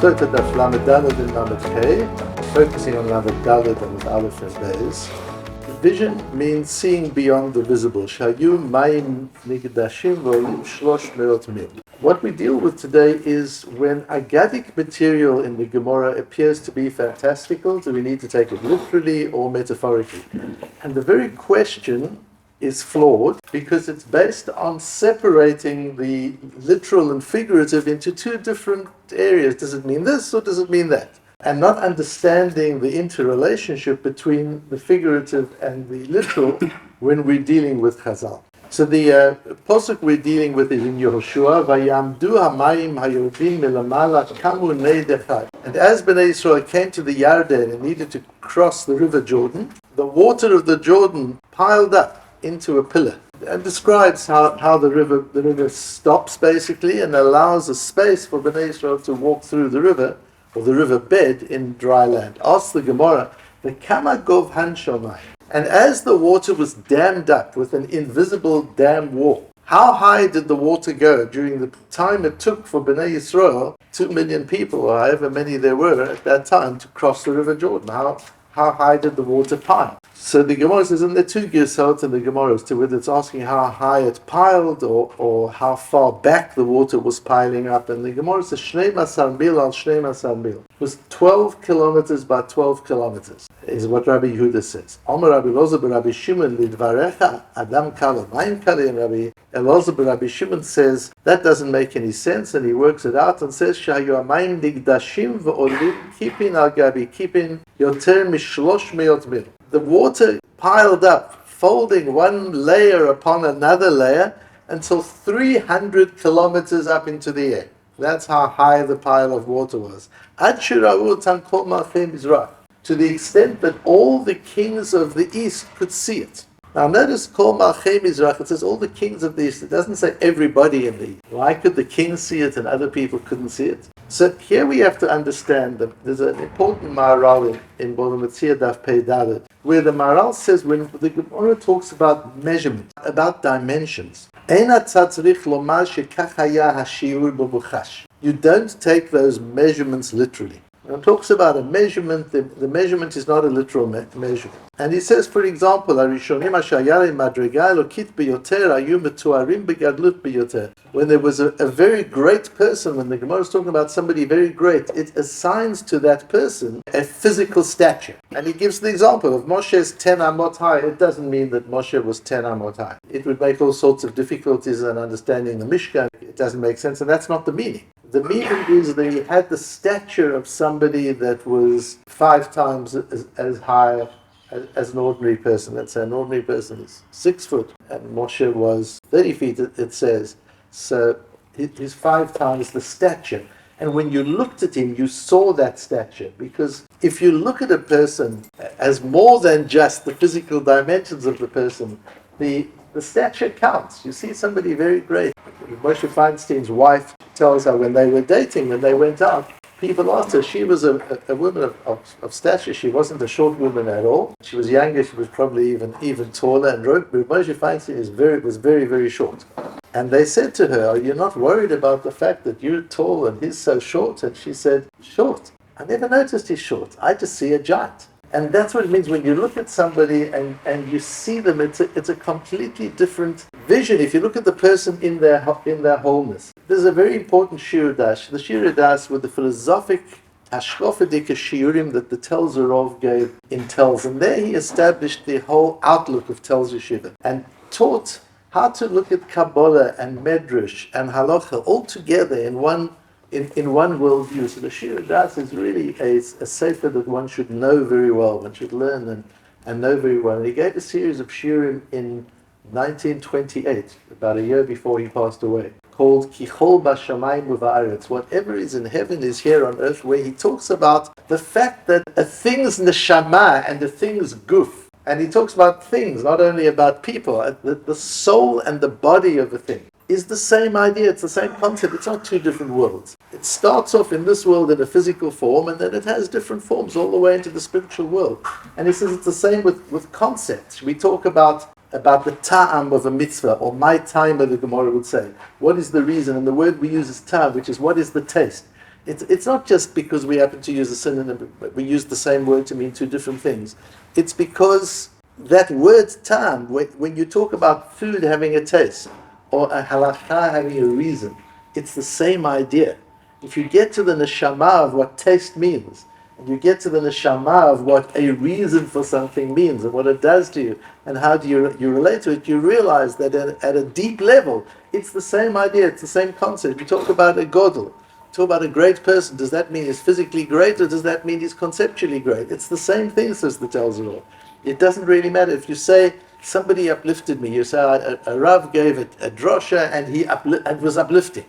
Sota Daf Lamed Daled and Lamed Kei, focusing on Lamed Daled and Aleph and Beis. Vision means seeing beyond the visible. שהיו נגדשים ועולין שלוש מאות. What we deal with today is when Aggadic material in the Gemara appears to be fantastical, do we need to take it literally or metaphorically? And the very question is flawed because it's based on separating the literal and figurative into two different areas. Does it mean this or does it mean that? And not understanding the interrelationship between the figurative and the literal when we're dealing with Chazal. So the posuk we're dealing with is in Yehoshua, "Vayamdu hamayim hayordim milamala kamu neidechad." And as Bnei Israel came to the Yarden and needed to cross the river Jordan, the water of the Jordan piled up into a pillar. And describes how the river stops basically and allows a space for Bnei Israel to walk through the river, or the river bed in dry land. Ask the Gemara, the Kama Gov Hanshamai. And as the water was dammed up with an invisible dam wall, how high did the water go during the time it took for Bnei Israel, 2 million people, or however many there were at that time, to cross the river Jordan? How high did the water pile? So the Gemara says, and there are two girsot in the Gemara as to whether it's asking how high it piled or how far back the water was piling up. And the Gemara says, Shnei Masar Mil al Shnei Masar Mil. It was 12 kilometers by 12 kilometers, is what Rabbi Yehuda says. Omer Rabbi Elazar Rabbi Shimon lidvarecha Adam kala mayim kala. And Rabbi Elazar Rabbi Shimon says, that doesn't make any sense, and he works it out and says, שהיו המים נגדשים ועולין kipin al gabi kipin yoter mishlosh meot mil. The water piled up, folding one layer upon another layer until 300 kilometers up into the air. That's how high the pile of water was. To the extent that all the kings of the east could see it. Now notice Kol Malchei Mizrach, it says all the kings of the east. It doesn't say everybody in the east. Why could the kings see it and other people couldn't see it? So here we have to understand that there's an important Maharal in Bava Metzia Daf Pei Dalet, where the Maharal says when the Gemara talks about measurement, about dimensions, you don't take those measurements literally. When it talks about a measurement, the measurement is not a literal measurement. And he says, for example, when there was a very great person, when the Gemara is talking about somebody very great, it assigns to that person a physical stature. And he gives the example of Moshe's 10 amot high. It doesn't mean that Moshe was 10 amot high. It would make all sorts of difficulties in understanding the Mishkan. It doesn't make sense, and that's not the meaning. The meaning is that he had the stature of somebody that was 5 times as high as an ordinary person. Let's say an ordinary person is 6 foot, and Moshe was 30 feet, it says. So he's 5 times the stature. And when you looked at him, you saw that stature. Because if you look at a person as more than just the physical dimensions of the person, the stature counts. You see somebody very great. Moshe Feinstein's wife tells her when they were dating, when they went out, people asked her, she was a woman of stature. She wasn't a short woman at all. She was younger, she was probably even taller. And Moshe Feinstein was very, very short. And they said to her, are you not worried about the fact that you're tall and he's so short? And she said, short? I never noticed he's short. I just see a giant. And that's what it means when you look at somebody and you see them, it's a completely different vision. If you look at the person in their wholeness. There's a very important shiur dash. The shiur dash with the philosophic hashkofadika shiurim that the Tel Zerov gave in Telz. And there he established the whole outlook of Telz Yeshiva and taught how to look at Kabbalah and Medrash and Halacha all together in one worldview. So the shiur das is really a sefer that one should know very well, one should learn and know very well. And he gave a series of shiurim in 1928, about a year before he passed away, called Kichol Bashamayim Uva'aretz. Whatever is in heaven is here on earth, where he talks about the fact that a thing's neshama and a thing's guf. And he talks about things, not only about people. The soul and the body of a thing is the same idea. It's the same concept. It's not two different worlds. It starts off in this world in a physical form, and then it has different forms all the way into the spiritual world. And he says it's the same with concepts. We talk about the ta'am of a mitzvah, or my time, the Gemara would say. What is the reason? And the word we use is ta'am, which is what is the taste. It's not just because we happen to use a synonym, but we use the same word to mean two different things. It's because that word tam, when you talk about food having a taste, or a halakha having a reason, it's the same idea. If you get to the neshama of what taste means, and you get to the neshama of what a reason for something means, and what it does to you, and how do you relate to it, you realize that at a deep level, it's the same idea, it's the same concept. You talk about a godel, talk about a great person. Does that mean he's physically great, or does that mean he's conceptually great? It's the same thing, says the Talmud. It doesn't really matter. If you say, somebody uplifted me, you say, a Rav gave a drosha and he was uplifting.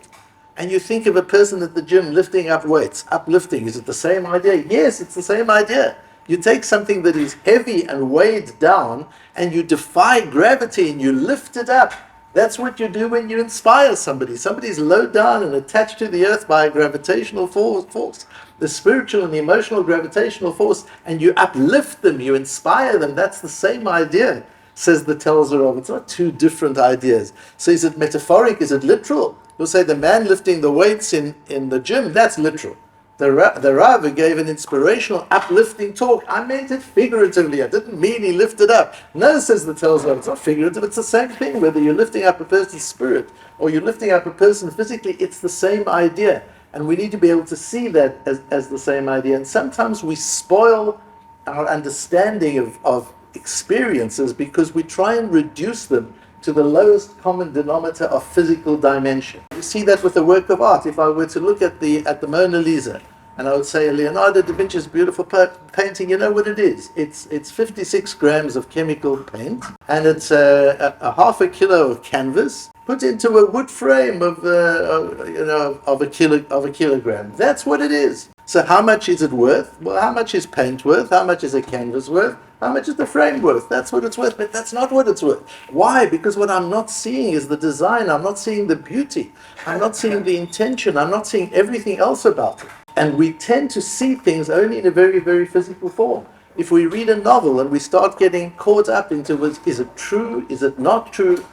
And you think of a person at the gym lifting up weights, uplifting, is it the same idea? Yes, it's the same idea. You take something that is heavy and weighed down, and you defy gravity and you lift it up. That's what you do when you inspire somebody. Somebody's low down and attached to the earth by a gravitational force, the spiritual and the emotional gravitational force, and you uplift them, you inspire them. That's the same idea, says the Talmud. It's not two different ideas. So is it metaphoric? Is it literal? You'll say the man lifting the weights in the gym, that's literal. The Rav gave an inspirational, uplifting talk. I meant it figuratively. I didn't mean he lifted up. No, says the Talmud, it's not figurative. It's the same thing. Whether you're lifting up a person's spirit or you're lifting up a person physically, it's the same idea. And we need to be able to see that as the same idea. And sometimes we spoil our understanding of experiences because we try and reduce them to the lowest common denominator of physical dimension. You see that with a work of art. If I were to look at the Mona Lisa, and I would say Leonardo da Vinci's beautiful painting, you know what it is? It's 56 grams of chemical paint, and it's a half a kilo of canvas put into a wood frame of a kilogram. That's what it is. So how much is it worth? Well, how much is paint worth? How much is a canvas worth? How much is the frame worth? That's what it's worth, but that's not what it's worth. Why? Because what I'm not seeing is the design. I'm not seeing the beauty. I'm not seeing the intention. I'm not seeing everything else about it. And we tend to see things only in a very, very physical form. If we read a novel and we start getting caught up into, is it true? Is it not true?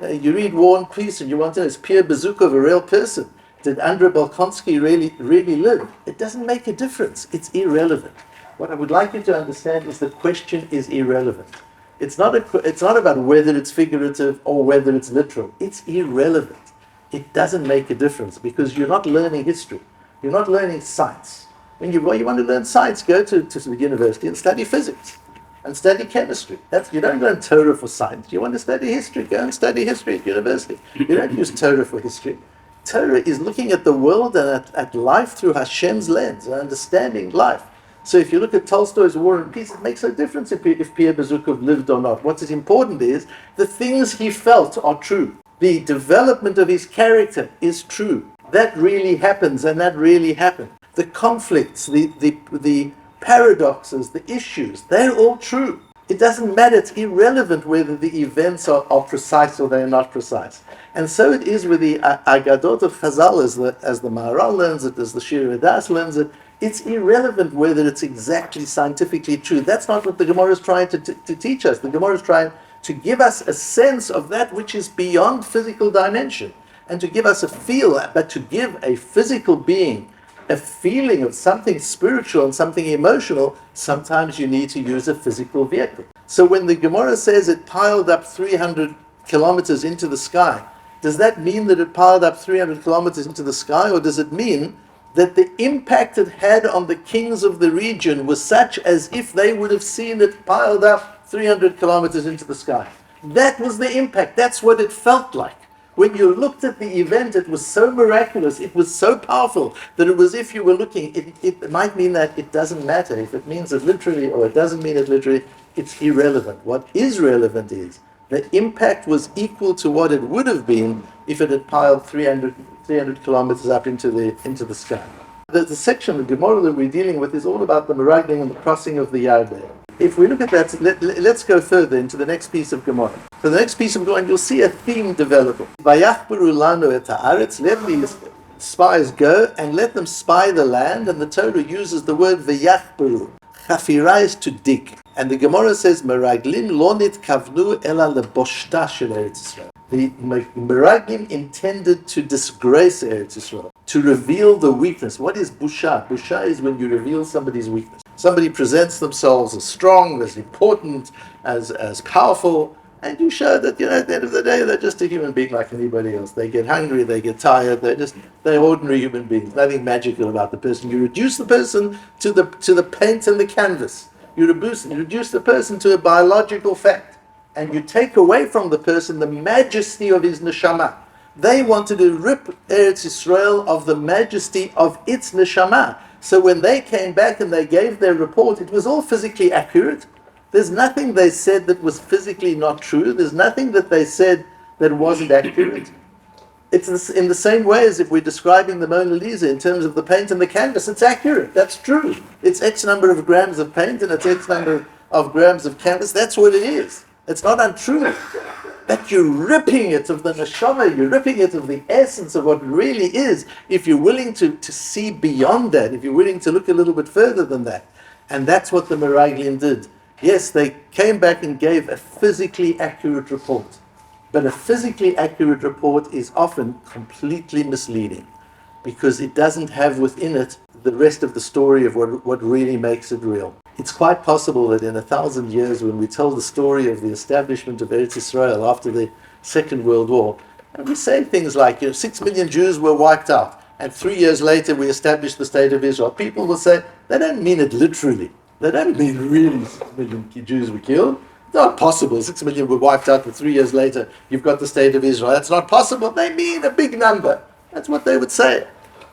You read War and Peace and you want to know, is Pierre Bezukov a real person? Did Andrei Bolkonsky really live? It doesn't make a difference. It's irrelevant. What I would like you to understand is the question is irrelevant. It's not about whether it's figurative or whether it's literal. It's irrelevant. It doesn't make a difference because you're not learning history. You're not learning science. When you want to learn science, go to the university and study physics and study chemistry. You don't learn Torah for science. You want to study history, go and study history at university. You don't use Torah for history. Torah is looking at the world and at life through Hashem's lens and understanding life. So if you look at Tolstoy's War and Peace, it makes no difference if Pierre Bezukov lived or not. What is important is the things he felt are true. The development of his character is true. That really happens, and that really happened. The conflicts, the paradoxes, the issues, they're all true. It doesn't matter, it's irrelevant whether the events are precise or they're not precise. And so it is with the Aggadot of Chazal, as the Maharal learns it, as the shiur learns it. It's irrelevant whether it's exactly scientifically true. That's not what the Gemara is trying to teach us. The Gemara is trying to give us a sense of that which is beyond physical dimension, and to give us a feel, but to give a physical being a feeling of something spiritual and something emotional, sometimes you need to use a physical vehicle. So when the Gemara says it piled up 300 kilometers into the sky, does that mean that it piled up 300 kilometers into the sky, or does it mean that the impact it had on the kings of the region was such as if they would have seen it piled up 300 kilometers into the sky? That was the impact. That's what it felt like. When you looked at the event, it was so miraculous, it was so powerful, that it was if you were looking. It might mean that it doesn't matter. If it means it literally or it doesn't mean it literally, it's irrelevant. What is relevant is the impact was equal to what it would have been if it had piled 300 kilometers up into the sky. The section of Gemara that we're dealing with is all about the meraglim and the crossing of the Yarden. If we look at that, let's go further into the next piece of Gemara. So the next piece of Gemara, you'll see a theme developing. Vayachberu lanu et haaretz, let these spies go and let them spy the land, and the Torah uses the word vayachberu. Chafira is to dig. And the Gemara says, Meraglim lo nitkavnu ela leboshta shel Eretz Yisrael. The Meraglim intended to disgrace Eretz Yisrael, to reveal the weakness. What is busha? Busha is when you reveal somebody's weakness. Somebody presents themselves as strong, as important, as powerful, and you show that, at the end of the day, they're just a human being like anybody else. They get hungry, they get tired, they're ordinary human beings. Nothing magical about the person. You reduce the person to the paint and the canvas. You reduce the person to a biological fact. And you take away from the person the majesty of his neshama. They wanted to rip Eretz Yisrael of the majesty of its neshama. So when they came back and they gave their report, it was all physically accurate. There's nothing they said that was physically not true. There's nothing that they said that wasn't accurate. It's in the same way as if we're describing the Mona Lisa in terms of the paint and the canvas. It's accurate. That's true. It's X number of grams of paint and it's X number of grams of canvas. That's what it is. It's not untrue. But you're ripping it of the neshama, you're ripping it of the essence of what it really is, if you're willing to see beyond that, if you're willing to look a little bit further than that. And that's what the Meraglim did. Yes, they came back and gave a physically accurate report. But a physically accurate report is often completely misleading, because it doesn't have within it the rest of the story of what really makes it real. It's quite possible that in 1,000 years, when we tell the story of the establishment of Eretz Yisrael after the Second World War, and we say things like, 6 million Jews were wiped out, and 3 years later we established the State of Israel, people will say, they don't mean it literally. They don't mean really 6 million Jews were killed. It's not possible. 6 million were wiped out, but 3 years later you've got the State of Israel. That's not possible. They mean a big number. That's what they would say.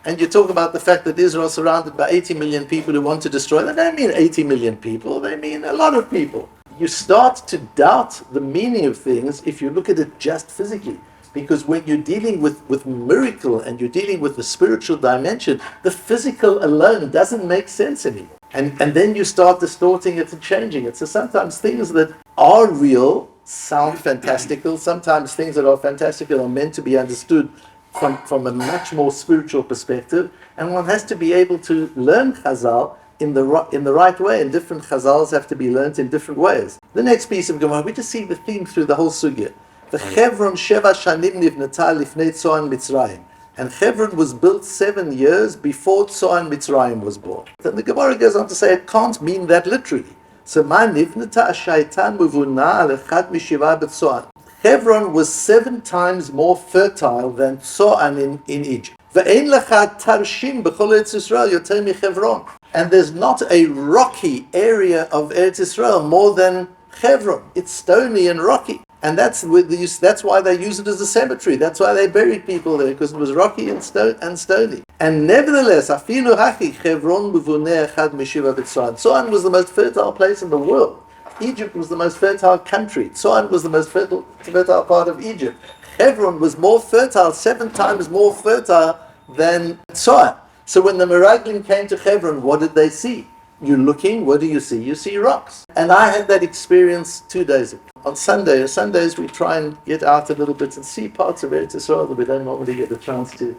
And you talk about the fact that Israel is surrounded by 80 million people who want to destroy. They don't mean 80 million people. They mean a lot of people. You start to doubt the meaning of things if you look at it just physically. Because when you're dealing with miracle and you're dealing with the spiritual dimension, the physical alone doesn't make sense anymore. And then you start distorting it and changing it. So sometimes things that are real sound fantastical. Sometimes things that are fantastical are meant to be understood from a much more spiritual perspective, and one has to be able to learn Chazal in the right way, and different Chazals have to be learned in different ways. The next piece of Gemara, we just see the theme through the whole sugya. The Chevron Sheva Shanim Nivnata Lifnei Tzoan Mitzrayim, and Chevron was built 7 years before Tzoan Mitzrayim was born. Then the Gemara goes on to say it can't mean that literally. So Ma Nivnata Shaitan Muvuna Al Echad Mishiva B'Tzoan. Hebron was 7 times more fertile than Tzoan in Egypt. And there's not a rocky area of Eretz Yisrael more than Hebron. It's stony and rocky. And that's why they use it as a cemetery. That's why they buried people there, because it was rocky and stony. And nevertheless, Afilu Hachi Hebron Muvuneh Echad Mishiva B'Tzoan. Tzoan was the most fertile place in the world. Egypt was the most fertile country. Tzoan was the most fertile part of Egypt. Hebron was more fertile, 7 times more fertile than Tzoan. So when the Meraglim came to Hebron, what did they see? You're looking, what do you see? You see rocks. And I had that experience 2 days ago. On Sundays we try and get out a little bit and see parts of Eretz Yisrael that we don't normally get the chance to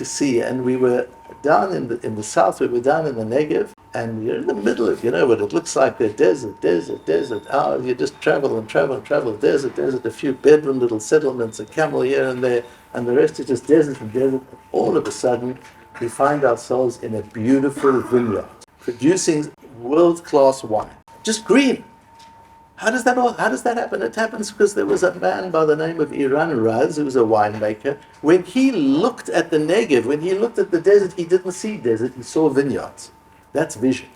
see. And we were down in the south, we were down in the Negev, and you're in the middle of, what it looks like, a desert. You just travel, desert, a few bedroom little settlements, a camel here and there, and the rest is just desert and desert. All of a sudden, we find ourselves in a beautiful vineyard, producing world-class wine. Just green. How does that happen? It happens because there was a man by the name of Iran Raz, who was a winemaker. When he looked at the Negev, when he looked at the desert, he didn't see desert, he saw vineyards. That's vision.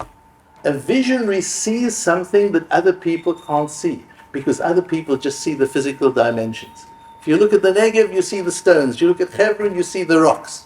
A visionary sees something that other people can't see, because other people just see the physical dimensions. If you look at the Negev, you see the stones. You look at Hebron, you see the rocks.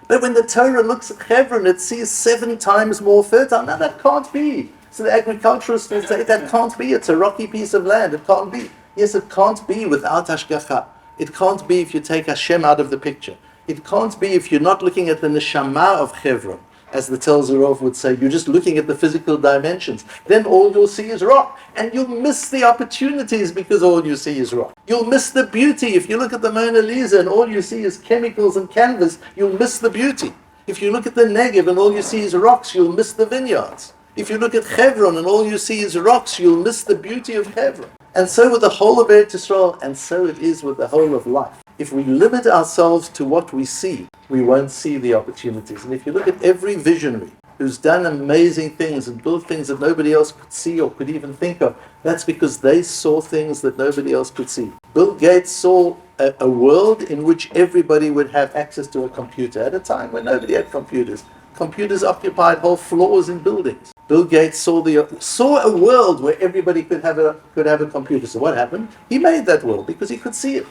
But when the Torah looks at Hebron, it sees 7 times more fertile. Now that can't be. So the agriculturists will say, that can't be. It's a rocky piece of land. It can't be. Yes, it can't be without Hashgacha. It can't be if you take Hashem out of the picture. It can't be if you're not looking at the neshama of Hebron. As the Tel Zerov would say, you're just looking at the physical dimensions. Then all you'll see is rock. And you'll miss the opportunities because all you see is rock. You'll miss the beauty. If you look at the Mona Lisa and all you see is chemicals and canvas, you'll miss the beauty. If you look at the Negev and all you see is rocks, you'll miss the vineyards. If you look at Hebron and all you see is rocks, you'll miss the beauty of Hebron. And so with the whole of Eretz Yisrael, and so it is with the whole of life. If we limit ourselves to what we see, we won't see the opportunities. And if you look at every visionary who's done amazing things and built things that nobody else could see or could even think of, that's because they saw things that nobody else could see. Bill Gates saw a world in which everybody would have access to a computer at a time when nobody had computers. Computers occupied whole floors in buildings. Bill Gates saw a world where everybody could have a computer. So what happened? He made that world because he could see it.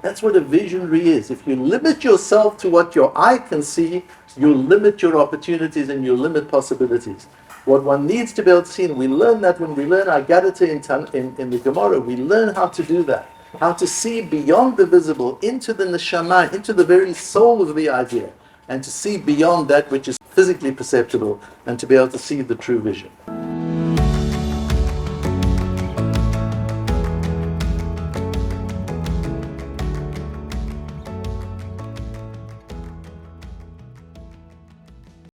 That's what a visionary is. If you limit yourself to what your eye can see, you limit your opportunities and you limit possibilities. What one needs to be able to see, and we learn that when we learn Aggadah in the Gemara, we learn how to do that. How to see beyond the visible, into the neshama, into the very soul of the idea, and to see beyond that which is physically perceptible, and to be able to see the true vision.